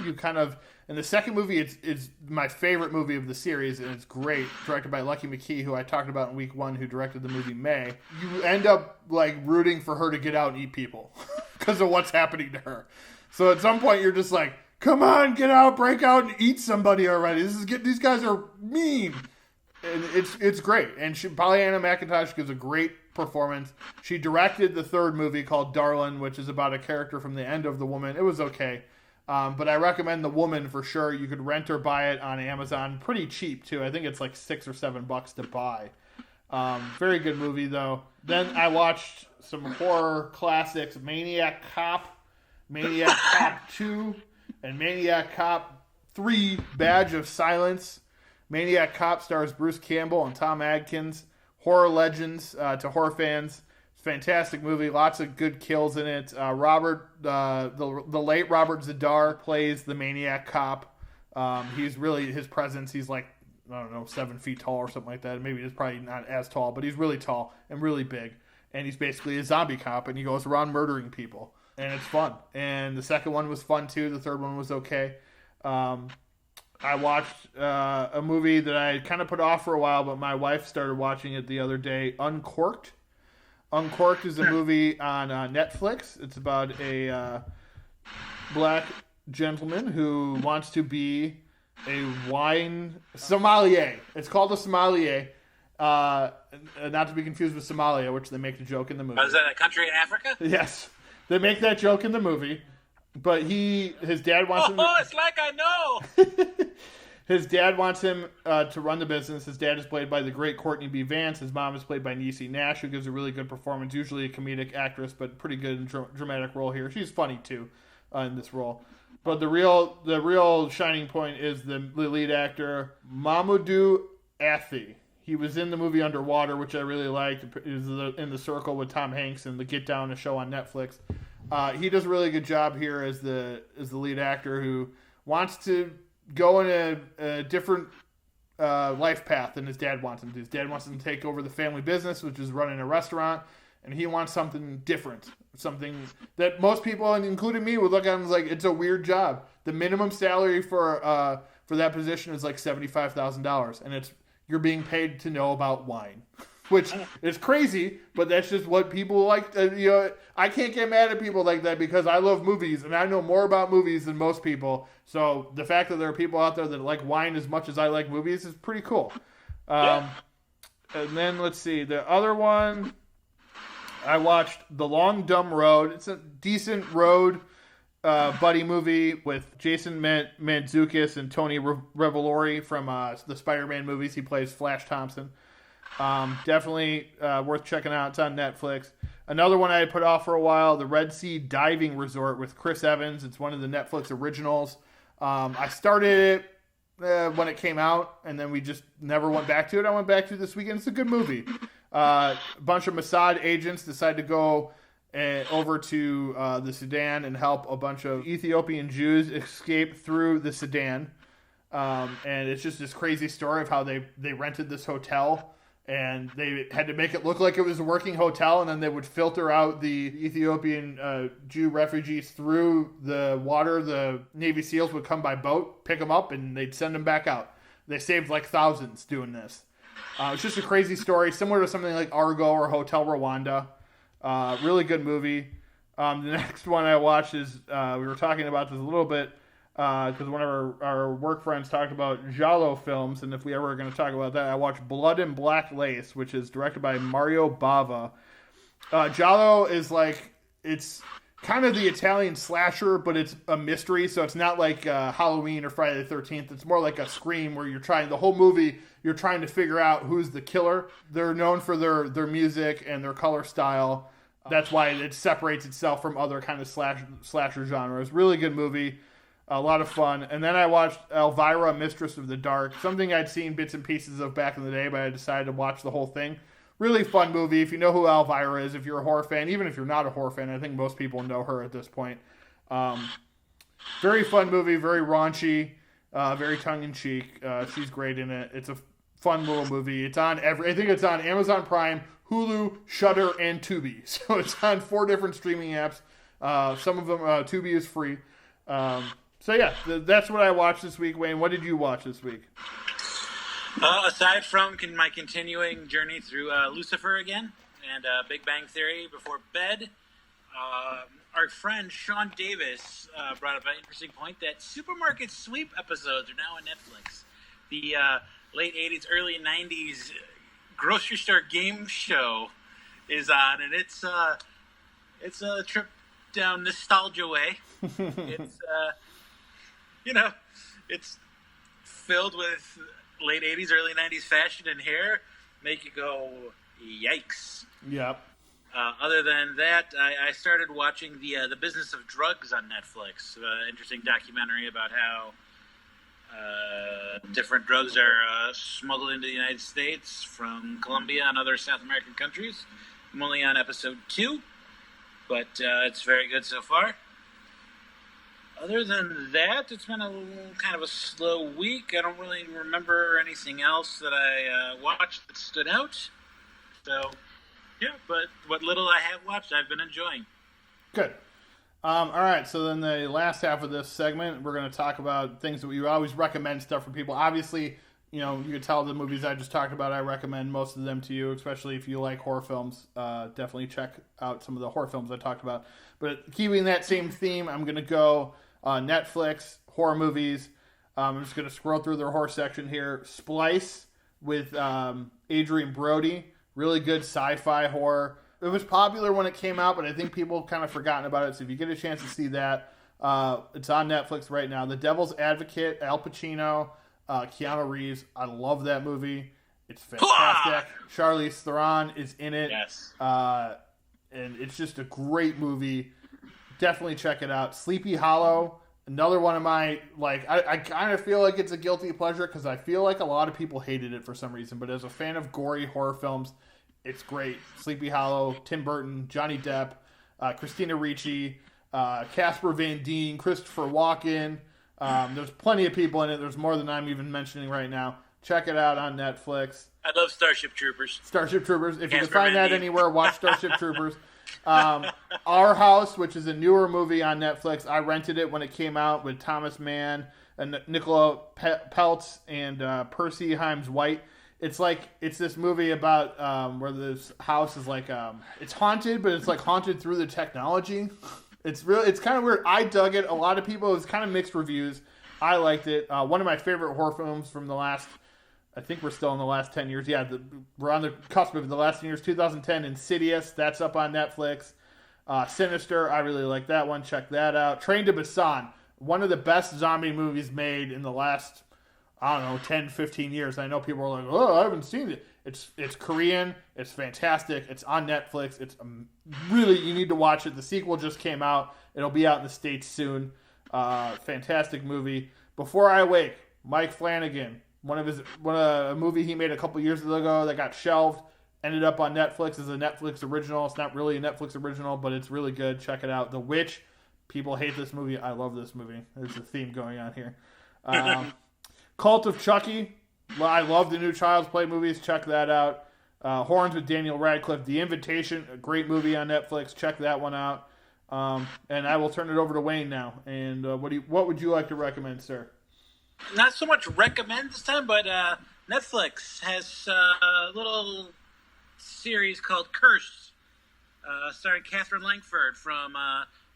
In the second movie, it's my favorite movie of the series, and it's great. Directed by Lucky McKee, who I talked about in week 1, who directed the movie May. You end up rooting for her to get out and eat people because of what's happening to her. So at some point, you're just like, come on, get out, break out, and eat somebody already. These guys are mean. And it's great. And Pollyanna McIntosh gives a great performance. She directed the third movie called Darlin, which is about a character from the end of The Woman. It was okay. But I recommend The Woman for sure. You could rent or buy it on Amazon. Pretty cheap, too. I think it's like $6 or $7 to buy. Very good movie, though. Then I watched some horror classics. Maniac Cop, Maniac Cop 2, and Maniac Cop 3, Badge of Silence. Maniac Cop stars Bruce Campbell and Tom Adkins. Horror legends to horror fans. Fantastic movie. Lots of good kills in it. The late Robert Zadar plays the Maniac Cop. He's really, his presence, he's like, I don't know, 7 feet tall or something like that. Maybe he's probably not as tall, but he's really tall and really big. And he's basically a zombie cop, and he goes around murdering people. And it's fun. And the second one was fun, too. The third one was okay. I watched a movie that I kind of put off for a while, but my wife started watching it the other day, Uncorked. Uncorked is a movie on Netflix. It's about a black gentleman who wants to be a wine sommelier. It's called a sommelier, not to be confused with Somalia, which they make the joke in the movie. Is that a country in Africa? Yes, they make that joke in the movie. But his dad wants him. Oh, it's like I know. His dad wants him to run the business. His dad is played by the great Courtney B. Vance. His mom is played by Niecy Nash, who gives a really good performance. Usually a comedic actress, but pretty good in dramatic role here. She's funny too in this role. But the real shining point is the lead actor, Mamoudou Athie. He was in the movie Underwater, which I really liked. He was in The Circle with Tom Hanks and the Get Down, a show on Netflix. He does a really good job here as the lead actor who wants to go in a different life path than his dad wants him to. His dad wants him to take over the family business, which is running a restaurant, and he wants something different, something that most people, and including me, would look at him as like, it's a weird job. The minimum salary for that position is like $75,000, and you're being paid to know about wine. Which is crazy, but that's just what people like. I can't get mad at people like that because I love movies and I know more about movies than most people. So the fact that there are people out there that like wine as much as I like movies is pretty cool. And then let's see, the other one I watched, The Long Dumb Road. It's a decent road buddy movie with Jason Mantzoukas and Tony Revolori from the Spider-Man movies. He plays Flash Thompson. Definitely worth checking out. It's on Netflix. Another one I had put off for a while, the Red Sea Diving Resort with Chris Evans. It's one of the Netflix originals. I started it when it came out, and then we just never went back to it. I went back to it this weekend. It's a good movie. A bunch of Mossad agents decide to go over to the Sudan and help a bunch of Ethiopian Jews escape through the Sudan. And it's just this crazy story of how they rented this hotel and they had to make it look like it was a working hotel, and then they would filter out the Ethiopian Jew refugees through the water. The Navy SEALs would come by boat, pick them up, and they'd send them back out. They saved like thousands doing this. It's just a crazy story, similar to something like Argo or Hotel Rwanda. Really good movie. The next one I watched is, we were talking about this a little bit, because one of our work friends talked about Giallo films, and if we ever are going to talk about that, I watched Blood and Black Lace, which is directed by Mario Bava. Giallo is like, it's kind of the Italian slasher, but it's a mystery, so it's not like Halloween or Friday the 13th. It's more like a Scream, where the whole movie, you're trying to figure out who's the killer. They're known for their music and their color style. That's why it separates itself from other kind of slasher genres. Really good movie. A lot of fun. And then I watched Elvira, Mistress of the Dark, something I'd seen bits and pieces of back in the day, but I decided to watch the whole thing. Really fun movie. If you know who Elvira is, if you're a horror fan, even if you're not a horror fan, I think most people know her at this point. Very fun movie, very raunchy, very tongue-in-cheek. She's great in it. It's a fun little movie. It's on I think it's on Amazon Prime, Hulu, Shudder, and Tubi. So it's on 4 different streaming apps. Some of them, Tubi is free. So yeah, that's what I watched this week. Wayne, what did you watch this week? Aside from my continuing journey through Lucifer again and Big Bang Theory before bed, our friend Sean Davis brought up an interesting point that supermarket sweep episodes are now on Netflix. The late 80s, early 90s grocery store game show is on, and it's a trip down nostalgia way. It's it's filled with late 80s, early 90s fashion and hair, make you go, yikes. Yep. Other than that, I started watching the Business of Drugs on Netflix. Interesting documentary about how different drugs are smuggled into the United States from Colombia and other South American countries. I'm only on episode 2, but it's very good so far. Other than that, it's been kind of a slow week. I don't really remember anything else that I watched that stood out. So, yeah, but what little I have watched, I've been enjoying. Good. All right, so then the last half of this segment, we're going to talk about things that we always recommend stuff for people. Obviously, you can tell the movies I just talked about, I recommend most of them to you, especially if you like horror films. Definitely check out some of the horror films I talked about. But keeping that same theme, I'm going to go Netflix, horror movies. I'm just going to scroll through their horror section here. Splice with Adrian Brody. Really good sci-fi horror. It was popular when it came out, but I think people kind of forgotten about it. So if you get a chance to see that, it's on Netflix right now. The Devil's Advocate, Al Pacino, Keanu Reeves. I love that movie. It's fantastic. Charlize Theron is in it. Yes. And it's just a great movie. Definitely check it out. Sleepy Hollow, another one of my, I kind of feel like it's a guilty pleasure because I feel like a lot of people hated it for some reason. But as a fan of gory horror films, it's great. Sleepy Hollow, Tim Burton, Johnny Depp, Christina Ricci, Casper Van Dien, Christopher Walken. There's plenty of people in it. There's more than I'm even mentioning right now. Check it out on Netflix. I love Starship Troopers. Starship Troopers. If you can Casper find Van that Dien. anywhere, watch Starship Troopers. Our House, which is a newer movie on Netflix. I rented it when it came out with Thomas Mann and Nicola Peltz and Percy Hymes White. It's this movie about where this house is it's haunted, but it's haunted through the technology. It's kind of weird. I dug it. A lot of people, it was kind of mixed reviews. I liked it. One of my favorite horror films from the last, I think we're still in the last 10 years. Yeah, we're on the cusp of the last 10 years. 2010, Insidious. That's up on Netflix. Sinister. I really like that one. Check that out. Train to Busan. One of the best zombie movies made in the last, 10, 15 years. I know people are like, oh, I haven't seen it. It's Korean. It's fantastic. It's on Netflix. It's really, you need to watch it. The sequel just came out. It'll be out in the States soon. Fantastic movie. Before I Wake, Mike Flanagan. A movie he made a couple years ago that got shelved, ended up on Netflix as a Netflix original. It's not really a Netflix original, but it's really good. Check it out. The Witch. People hate this movie. I love this movie. There's a theme going on here. Cult of Chucky. I love the new Child's Play movies. Check that out. Horns with Daniel Radcliffe. The Invitation. A great movie on Netflix. Check that one out. And I will turn it over to Wayne now. And what would you like to recommend, sir? Not so much recommend this time, but Netflix has a little series called Cursed, starring Catherine Langford from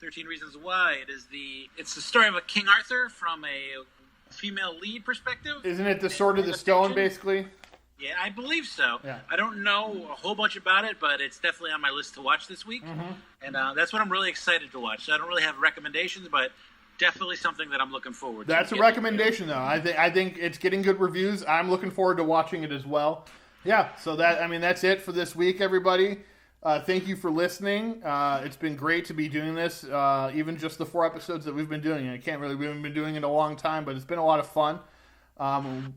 13 Reasons Why. It's the story of a King Arthur from a female lead perspective. Isn't it the Sword of the Stone, basically? Yeah, I believe so. Yeah. I don't know a whole bunch about it, but it's definitely on my list to watch this week. Mm-hmm. And that's what I'm really excited to watch. So I don't really have recommendations, but definitely something that I'm looking forward to. That's a recommendation, though. I think it's getting good reviews. I'm looking forward to watching it as well. Yeah, so that's it for this week, everybody. Thank you for listening. It's been great to be doing this, even just the 4 episodes that we've been doing. We haven't been doing it a long time, but it's been a lot of fun.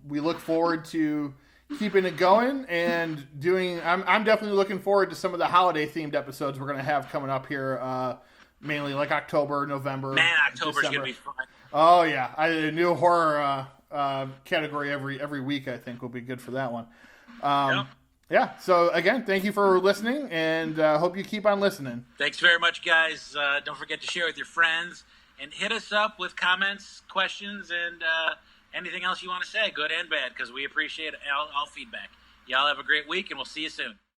We look forward to keeping it going and doing. I'm definitely looking forward to some of the holiday-themed episodes we're going to have coming up here, mainly like October, November. Man, October's going to be fun. Oh, yeah. A new horror category every week, I think, will be good for that one. Yep. Yeah, so again, thank you for listening, and hope you keep on listening. Thanks very much, guys. Don't forget to share with your friends, and hit us up with comments, questions, and anything else you want to say, good and bad, because we appreciate all feedback. Y'all have a great week, and we'll see you soon.